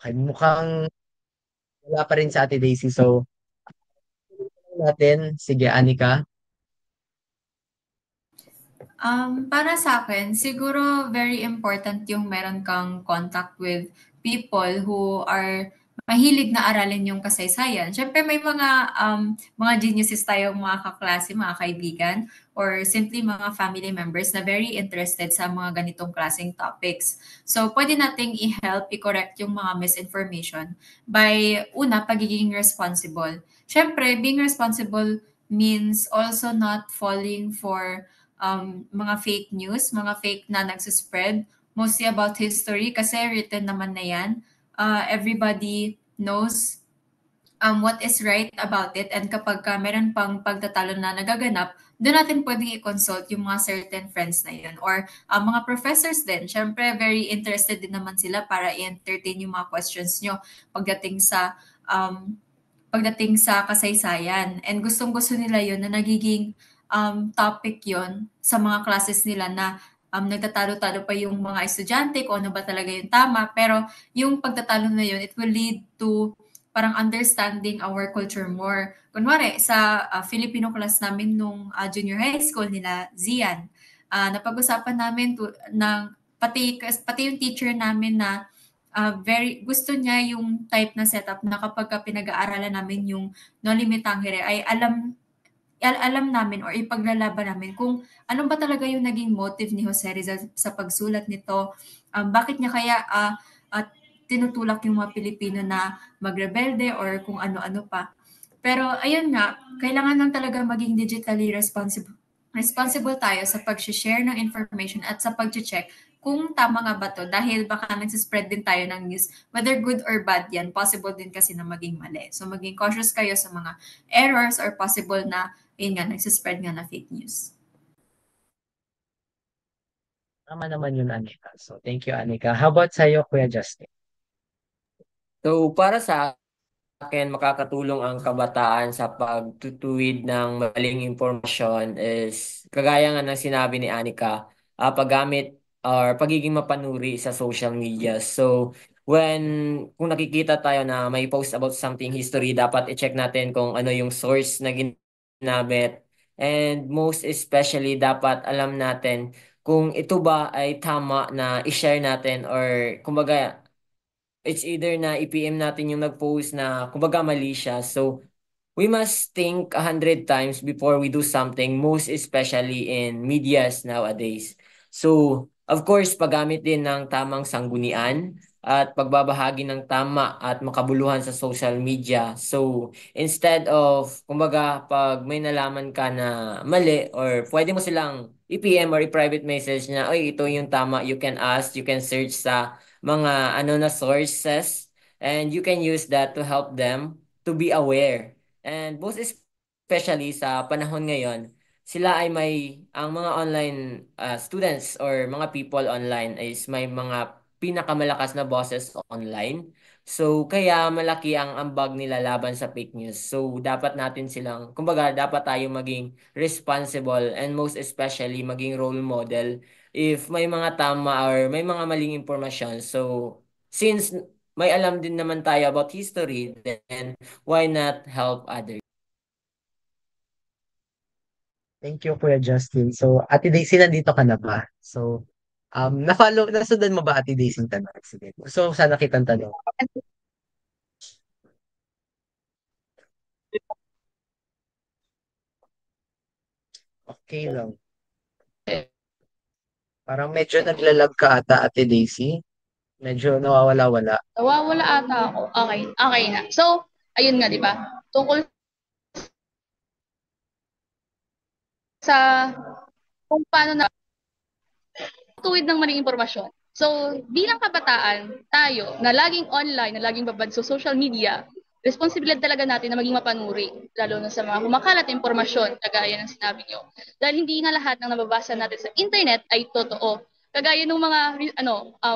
mukhang wala pa rin sa Ate Daisy. So, natin, sige, Anika. Para sa akin, siguro very important yung meron kang contact with people who are mahilig na aralin yung kasaysayan. Siyempre may mga geniuses tayong mga kaklase, mga kaibigan, or simply mga family members na very interested sa mga ganitong klaseng topics. So, pwede nating i-help, i-correct yung mga misinformation by, una, pagiging responsible. Siyempre, being responsible means also not falling for mga fake news, mga fake na nagsispread, mostly about history kasi written naman na yan. Everybody knows what is right about it, and kapag meron pang pagtatalo na nagaganap, doon natin pwedeng i-consult yung mga certain friends na yun or mga professors din. Siyempre, very interested din naman sila para i-entertain yung mga questions nyo pagdating sa um, kasaysayan. And gustong-gusto nila yun na nagiging topic yon sa mga classes nila na nagtatalo-talo pa yung mga estudyante kung ano ba talaga yung tama. Pero yung pagtatalo na yun, it will lead to parang understanding our culture more. Kunwari, sa Filipino class namin nung junior high school nila, Zian, napag-usapan namin pati yung teacher namin na very gusto niya yung type na setup na kapag pinag-aaralan namin yung No Limit Tangere ay alam namin or ipaglalaban namin kung ano ba talaga yung naging motive ni Jose Rizal sa pagsulat nito. Bakit niya kaya tinutulak yung mga Pilipino na magrebelde or kung ano-ano pa. Pero ayun nga, kailangan lang talaga maging digitally responsible tayo sa pag-share ng information at sa pag-check kung tama nga ba to dahil baka nagsispread din tayo ng news, whether good or bad yan, possible din kasi na maging mali. So maging cautious kayo sa mga errors or possible na, yun nga, nagsispread nga na fake news. Tama naman yun, Anika. So, thank you, Anika. How about sa'yo, Kuya Justin? So, para sa akin, makakatulong ang kabataan sa pagtutuwid ng maling impormasyon is kagaya nga ng sinabi ni Anika, paggamit or pagiging mapanuri sa social media. So, kung nakikita tayo na may post about something history, dapat i-check natin kung ano yung source na ginamit. And most especially, dapat alam natin kung ito ba ay tama na i-share natin or kumbaga it's either na i-PM natin yung nag-post na kumbaga mali siya. So, we must think 100 times before we do something, most especially in medias nowadays. So, of course, paggamit din ng tamang sanggunian at pagbabahagi ng tama at makabuluhan sa social media. So, instead of, kumbaga, pag may nalaman ka na mali or pwede mo silang i-PM or i-private message na, oy, ito yung tama, you can ask, you can search sa mga ano na sources and you can use that to help them to be aware. And most especially sa panahon ngayon, sila ay ang mga online students or mga people online is may mga pinakamalakas na bosses online. So, kaya malaki ang ambag nila laban sa fake news. So, dapat natin silang, kumbaga, dapat tayo maging responsible and most especially maging role model if may mga tama or may mga maling impormasyon. So, since may alam din naman tayo about history, then why not help others? Thank you, Kuya Justin. So, Ate Daisy, nandito ka na ba? So, nasundan mo ba, Ate Daisy, yung tanong? Sige. Gusto ko sana kitang tanong. Okay lang. Parang medyo naglalag ka ata, Ate Daisy. Medyo nawawala-wala. Nawawala ata ako. Okay, okay na. So, ayun nga, di ba? Tungkol sa kung paano na tuwid ng maling impormasyon. So, bilang kabataan, tayo, na laging online, na laging babad sa social media, responsibilidad talaga natin na maging mapanuri, lalo na sa mga kumakalat na impormasyon, kagaya ng sinabi nyo. Dahil hindi nga lahat ng nababasa natin sa internet ay totoo. Kagaya ng mga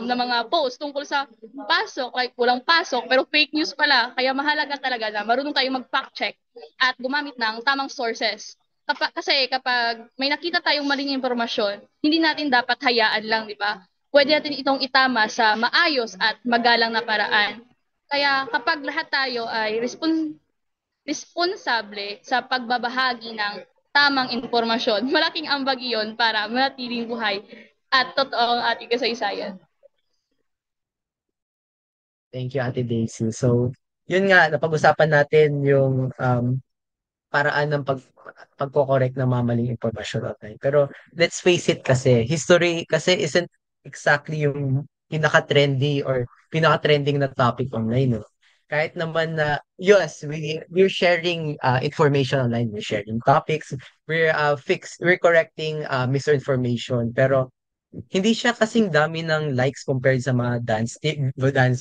na mga post tungkol sa pasok, like walang pasok, pero fake news pala. Kaya mahalaga talaga na marunong tayong mag-fact check at gumamit ng tamang sources. Kasi kapag may nakita tayong maling impormasyon, hindi natin dapat hayaan lang, di ba? Pwede natin itong itama sa maayos at magalang na paraan. Kaya kapag lahat tayo ay responsable sa pagbabahagi ng tamang impormasyon, malaking ambag iyon para manatiling buhay at totoo ang ating kasaysayan. Thank you, Ate Daisy. So, yun nga, napag-usapan natin yung paraan ng pagko-correct ng mamaling impormasyon online. Pero let's face it kasi, history kasi isn't exactly yung pinaka-trendy or pinaka-trending na topic online. No? Kahit naman na, yes, we're sharing information online, we're sharing topics, we're correcting misinformation, pero hindi siya kasing dami ng likes compared sa mga dance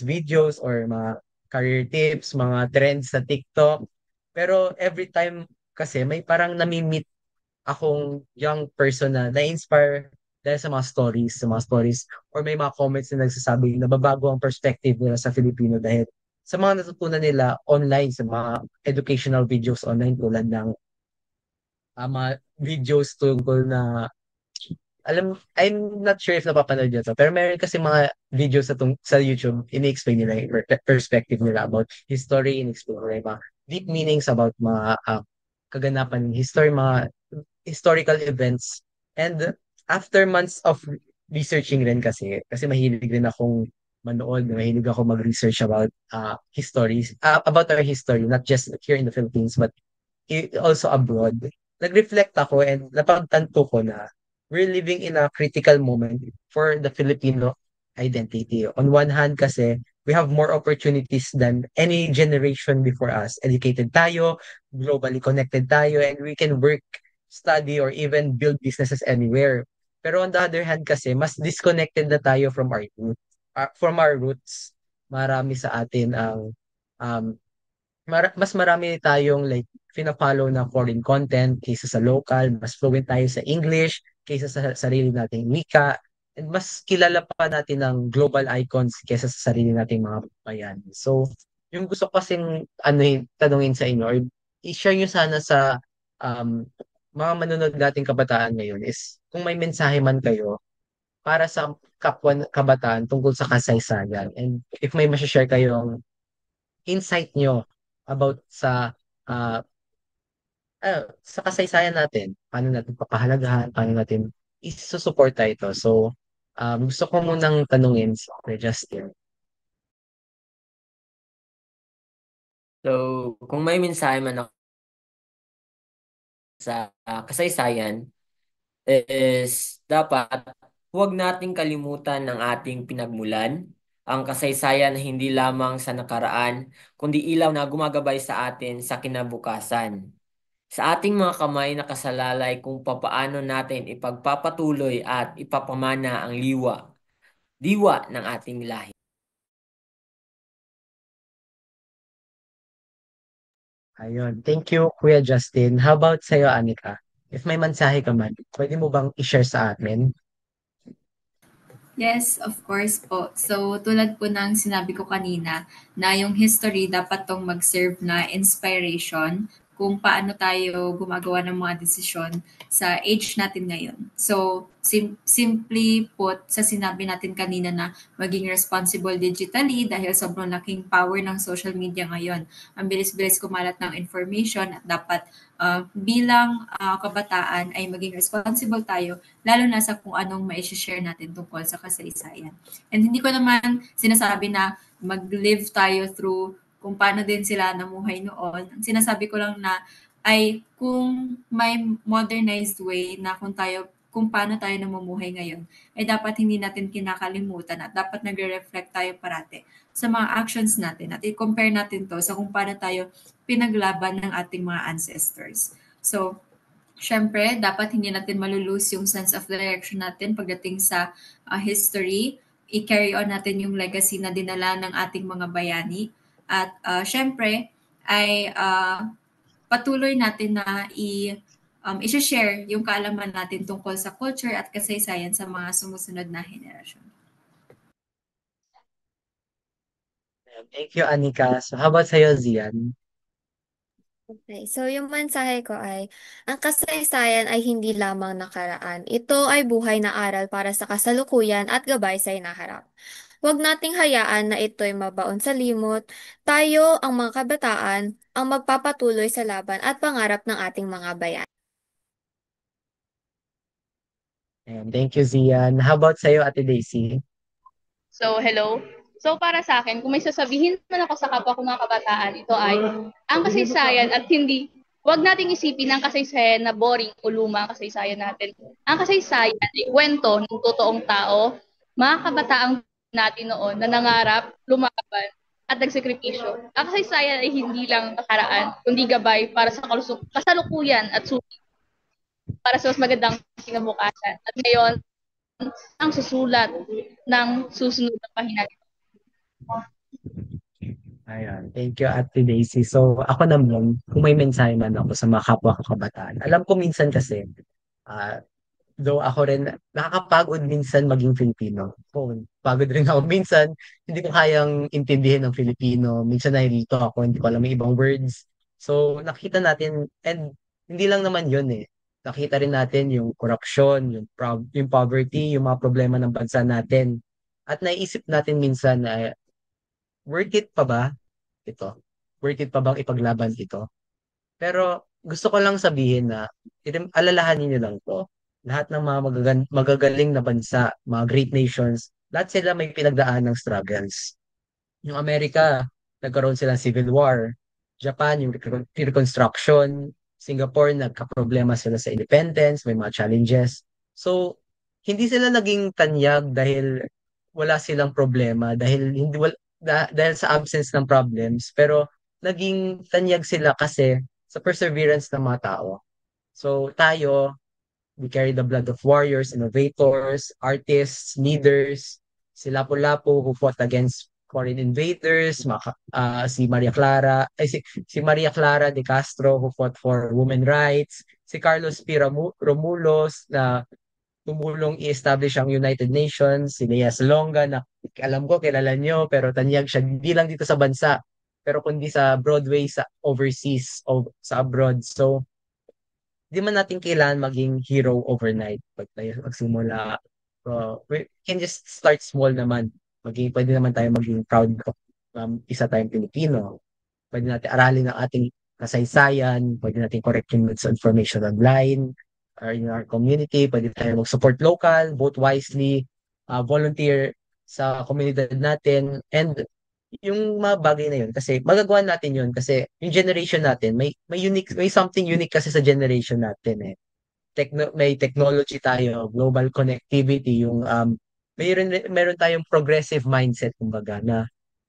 videos or mga career tips, mga trends sa TikTok. Pero every time kasi may parang nami-meet akong young person na na-inspire dahil sa mga stories, or may mga comments na nagsasabi na babago ang perspective nila sa Filipino dahil sa mga natutunan nila online, sa mga educational videos online tulad ng mga videos tungkol na I'm not sure if napapanood nyo to, pero meron kasi mga videos sa YouTube, ini-explain nila yung perspective nila about history, in-explain nila yung mga deep meanings about mga kaganapan ng history, mga historical events. And after months of researching rin kasi mahilig rin akong manood, mahilig ako mag-research about histories, about our history, not just here in the Philippines, but also abroad. Nag-reflect ako and napagtanto ko na we're living in a critical moment for the Filipino identity. On one hand kasi, we have more opportunities than any generation before us. Educated tayo, globally connected tayo, and we can work, study, or even build businesses anywhere. Pero on the other hand kasi, mas disconnected na tayo from from our roots. Marami sa atin ang um, mas marami tayong like fina-follow na foreign content kaysa sa local, mas fluent tayo sa English kaysa sa sarili nating wika, and mas kilala pa natin ng global icons kaysa sa sarili nating mga bayan. So, yung gusto ko kasing tanungin sa inyo or i-share nyo sana sa um, mga manonood nating kabataan ngayon is kung may mensahe man kayo para sa kapwa kabataan tungkol sa kasaysayan, and if may share kayong insight nyo about ah, sa kasaysayan natin, paano natin papahalagahan, paano natin isusuporta ito. So, gusto ko munang tanungin si Kuya Justin. So, kung may mensahe man ako sa kasaysayan, is dapat huwag nating kalimutan ng ating pinagmulan, ang kasaysayan na hindi lamang sa nakaraan, kundi ilaw na gumagabay sa atin sa kinabukasan. Sa ating mga kamay nakasalalay kung papaano natin ipagpapatuloy at ipapamana ang diwa ng ating lahi. Ayun. Thank you, Kuya Justin. How about sa'yo, Anika? If may mensahe ka man, pwede mo bang i-share sa amin? Yes, of course po. So, tulad po ng sinabi ko kanina, na yung history dapat tong mag-serve na inspiration kung paano tayo gumagawa ng mga desisyon sa age natin ngayon. So, simply put, sa sinabi natin kanina na maging responsible digitally dahil sobrang laking power ng social media ngayon. Ang bilis-bilis kumalat ng information at dapat bilang kabataan ay maging responsible tayo lalo na sa kung anong mai-share natin tungkol sa kasaysayan. And hindi ko naman sinasabi na mag-live tayo through kung paano din sila namuhay noon. Ang sinasabi ko lang na ay kung may modernized way na kung tayo kung paano tayo namumuhay ngayon, ay dapat hindi natin kinakalimutan at dapat nagre-reflect tayo parate sa mga actions natin at i-compare natin to sa kung paano tayo pinaglaban ng ating mga ancestors. So, syempre, dapat hindi natin malulose yung sense of direction natin pagdating sa history. I-carry on natin yung legacy na dinala ng ating mga bayani. At syempre, ay patuloy natin na i-share yung kaalaman natin tungkol sa culture at kasaysayan sa mga sumusunod na henerasyon. Thank you, Anika. So, how about sa'yo, Zian? Okay, so yung mensahe ko ay, ang kasaysayan ay hindi lamang nakaraan. Ito ay buhay na aral para sa kasalukuyan at gabay sa hinaharap. Huwag nating hayaan na ito'y mabaon sa limot. Tayo, ang mga kabataan, ang magpapatuloy sa laban at pangarap ng ating mga bayan. Ayan, thank you, Zian. How about sa'yo, Ate Daisy? So, hello. So, para sa akin, kung may sasabihin man ako sa kapwa ko mga kabataan, ito ay ang kasaysayan at hindi, wag nating isipin ang kasaysayan na boring o luma ang kasaysayan natin. Ang kasaysayan ay kwento ng totoong tao, mga kabataang natin noon na nangarap, lumaban, at nagsakripisyo. Ang kasaysayan ay hindi lang nakaraan, kundi gabay para sa kasalukuyan at para sa mas magandang kinabukasan. At ngayon, ang susulat ng susunod na pahinag. Ayan, thank you, Ate Daisy. So, ako naman, kung may mensahe man ako sa mga kapwa ko kabataan, alam ko minsan kasi, ah, though ako rin, nakakapagod minsan maging Filipino. Pagod rin ako minsan, hindi ko kayang intindihin ng Filipino. Minsan nahilito ako, hindi ko alam yung ibang words. So, nakita natin, and hindi lang naman yun eh. Nakita rin natin yung corruption, yung poverty, yung mga problema ng bansa natin. At naisip natin minsan na, worth it pa ba ito? Worth it pa bang ipaglaban ito? Pero gusto ko lang sabihin na alalahanin niyo lang to. Lahat ng mga magagaling na bansa, mga great nations, lahat sila may pinagdaan ng struggles. Yung Amerika, nagkaroon sila ng civil war. Japan, yung reconstruction. Singapore, nagka-problema sila sa independence, may mga challenges. So, hindi sila naging tanyag dahil wala silang problema, dahil hindi dahil sa absence ng problems, pero naging tanyag sila kasi sa perseverance ng mga tao. So, tayo, we carry the blood of warriors, innovators, artists, leaders, si Lapu-Lapu who fought against foreign invaders, si Maria Clara, si Maria Clara de Castro who fought for women rights, si Carlos P. Romulos na tumulong i-establish ang United Nations, si Lea Salonga na alam ko kilala nyo pero tanyag siya hindi lang dito sa bansa pero kundi sa Broadway sa overseas o sa abroad. So, di man natin kailangan maging hero overnight pag tayo magsimula. We can just start small naman. Pwede naman tayo maging proud of isa tayong Pilipino. Pwede natin aralin ang ating kasaysayan, pwede natin correcting misinformation online or in our community, pwede tayo mag-support local, vote wisely, volunteer sa komunidad natin, and yung mga bagay na yun kasi magagawa natin yun kasi yung generation natin may something unique kasi sa generation natin eh. May technology tayo, global connectivity, yung meron tayong progressive mindset kumbaga na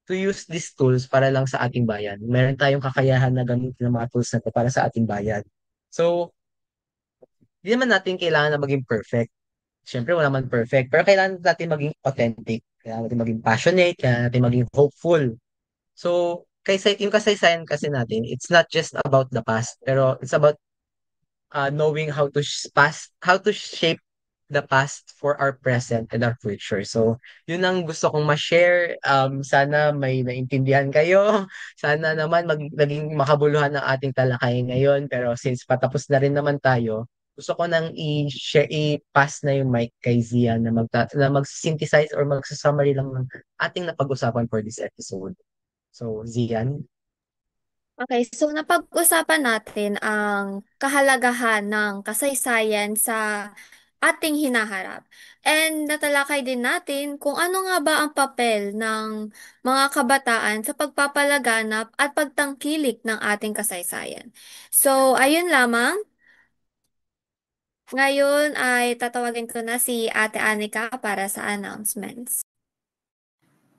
to use these tools para lang sa ating bayan. Meron tayong kakayahan na gamitin ng mga tools na to para sa ating bayan. So, hindi naman natin kailangan na maging perfect. Siyempre, wala man perfect. Pero kailangan natin maging authentic. Kailangan natin maging passionate. Kailangan natin maging hopeful. So, yung kasaysayan kasi natin, it's not just about the past, pero it's about knowing how to shape the past for our present and our future. So, yun ang gusto kong ma-share. Sana may naintindihan kayo. Sana naman naging makabuluhan ang ating talakayan ngayon. Pero since patapos na rin naman tayo, gusto ko nang i-share, i-pass na yung mic kay Zia na, na mag-synthesize or mag-summary lang ng ating napag-usapan for this episode. So, Zian? Okay, so napag-usapan natin ang kahalagahan ng kasaysayan sa ating hinaharap. And natalakay din natin kung ano nga ba ang papel ng mga kabataan sa pagpapalaganap at pagtangkilik ng ating kasaysayan. So, ayun lamang. Ngayon ay tatawagin ko na si Ate Anika para sa announcements.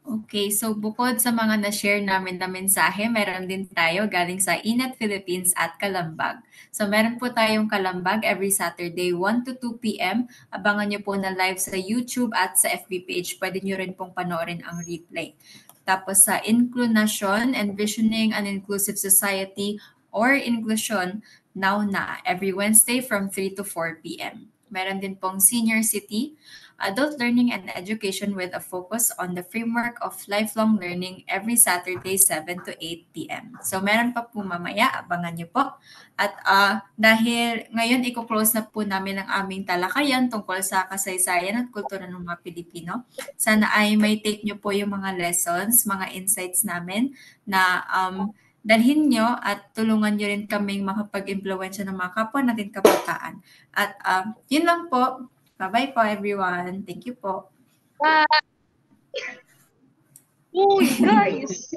Okay, so bukod sa mga na-share namin na mensahe, meron din tayo galing sa Inet Philippines at Kalambag. So meron po tayong Kalambag every Saturday 1 to 2 p.m. Abangan nyo po na live sa YouTube at sa FB page. Pwede nyo rin pong panoorin ang replay. Tapos sa Inclunation, Envisioning an Inclusive Society or Inclusion, now na, every Wednesday from 3 to 4 p.m. Meron din pong Senior City, Adult Learning and Education with a focus on the framework of lifelong learning every Saturday 7 to 8 p.m. So meron pa po mamaya, abangan nyo po. At dahil ngayon i-close na po namin ang aming talakayan tungkol sa kasaysayan at kultura ng mga Pilipino, sana ay may take nyo po yung mga lessons, mga insights namin na dalhin nyo at tulungan nyo rin kaming makapag-impluwensya ng mga kapwa natin kabataan. At yun lang po. Bye-bye po, everyone. Thank you po. Bye! Uy, guys!